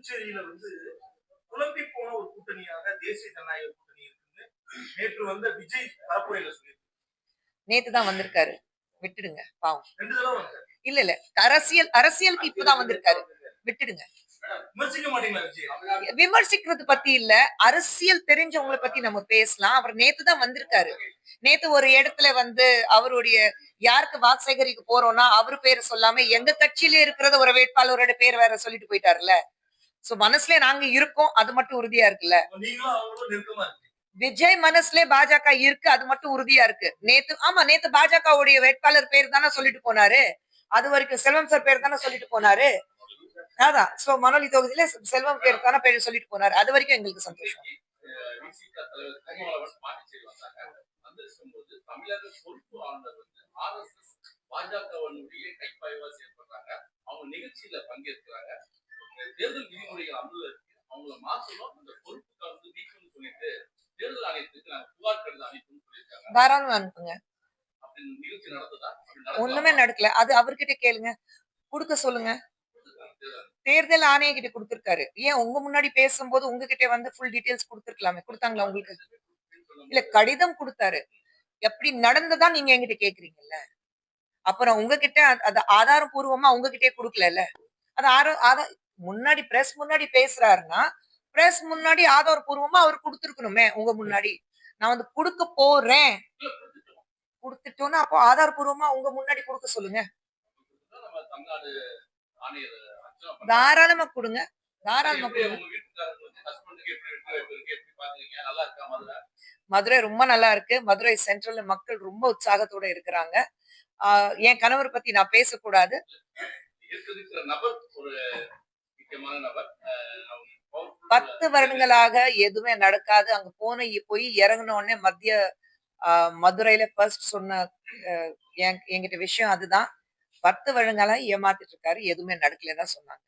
புதுச்சேரியில குழம்பி போன ஒரு கூட்டணியாக தேசிய ஜனநாயக கூட்டணி இருக்குன்னு நேற்று விஜய் பரப்புரையில சொல்லியிருக்காரு. நேத்து தான் வந்திருக்காரு. விட்டுடுங்க பாவம். 2 தடவ வந்தாரு. இல்ல இல்ல அரசியலுக்கு இப்பதான் வந்திருக்காரு. விட்டுடுங்க. விமர்சிக்க மாட்டீங்களா விஜய்? விமர்சிக்கிறது பத்தி இல்ல, அரசியல் தெரிஞ்சவங்களை பத்தி நம்ம பேசலாம். அவர் நேத்து தான் வந்திருக்காரு. நேத்து ஒரு இடத்துல அவருடைய யாருக்கு வாக்கு சேகரிக்க போறோம்னா அவரு பேரை சொல்லாம எங்க கட்சியிலே இருக்கிறத ஒரு வேட்பாளரோட பேர் வேற சொல்லிட்டு போயிட்டாருல்ல. சோ மனசுல நாங்க இருக்கோம், அது மட்டும் உறுதியா இருக்குல்ல. நீங்களும் அவங்களும் நெருக்கமா இருக்கீங்க. விஜய் மனசுல பாஜக இருக்கு, அது மட்டும் உறுதியா இருக்கு. நேத்து பாஜகவுடைய வேட்பாளர் பேர் தானே சொல்லிட்டு போனாரு. அது வரைக்கும் செல்வம் சார் பேர் தானே சொல்லிட்டு போனாரு. அதான் சோ மணலி தொகுதியில செல்வம் பேர் தானே பேர் சொல்லிட்டு போனாரு. அது வரைக்கும் எங்களுக்கு சந்தோஷம். பாஜகவினுடைய கைப்பாய்வா செயல்படுறாங்க. அவங்க நிகழ்ச்சியில பங்கேற்கிறாங்க. தேர்தல் விதிமுறைகள் அமல்ல இருக்கு. அவங்கள மாற்றணும், அந்த பொறுப்புக்கு நீக்கணும்னு சொல்லிட்டு தேர்தல் ஆணையத்துக்கு நாங்க புகார் கடிதம் அனுப்பணும்னு சொல்லியிருக்காங்க. தாராளமா அனுப்புங்க. அப்படி நிகழ்ச்சி நடந்ததா? ஒண்ணுமே நடக்கல. அது அவர்கிட்ட கேளுங்க, குடுக்க சொல்லுங்க. தேர்தல் ஆணைய கிட்ட கொடுத்திருக்காரு. ஏன் உங்க முன்னாடி பேசும்போது உங்ககிட்ட ஃபுல் டீடைல்ஸ் கொடுத்திருக்கலாமே. கொடுத்தாங்களா உங்களுக்கு? இல்ல, கடிதம் கொடுத்தாரு. எப்படி நடந்ததா நீங்க என்கிட்ட கேக்குறீங்கல்ல. அப்புறம் உங்ககிட்ட அது ஆதாரபூர்வமா உங்ககிட்டயே கொடுக்கல. அது முன்னாடி பிரஸ் முன்னாடி பேசுறாருன்னா பிரஸ் முன்னாடி ஆதாரபூர்வமா அவர் கொடுத்திருக்கணுமே. உங்க முன்னாடி நான் கொடுக்க போறேன் கொடுத்துட்டோம்னா அப்போ ஆதாரபூர்வமா உங்க முன்னாடி கொடுக்க சொல்லுங்க. தாராளமா கொடுங்க, தாராளமா கொடுங்க. மதுரை ரொம்ப நல்லா இருக்கு. மதுரை சென்ட்ரல்ல மக்கள் ரொம்ப உற்சாகத்தோட இருக்கிறாங்க. என் கணவர் பத்தி நான் பேசக்கூடாது. 10 வருடங்களாக எதுவுமே நடக்காது. அங்க போய் இறங்கின உடனே மதுரையில ஃபர்ஸ்ட் சொன்ன என்கிட்ட விஷயம் அதுதான். 10 வருடங்களா ஏமாத்திட்டு இருக்காரு. எதுவுமே நடக்கலன்னு தான் சொன்னாங்க.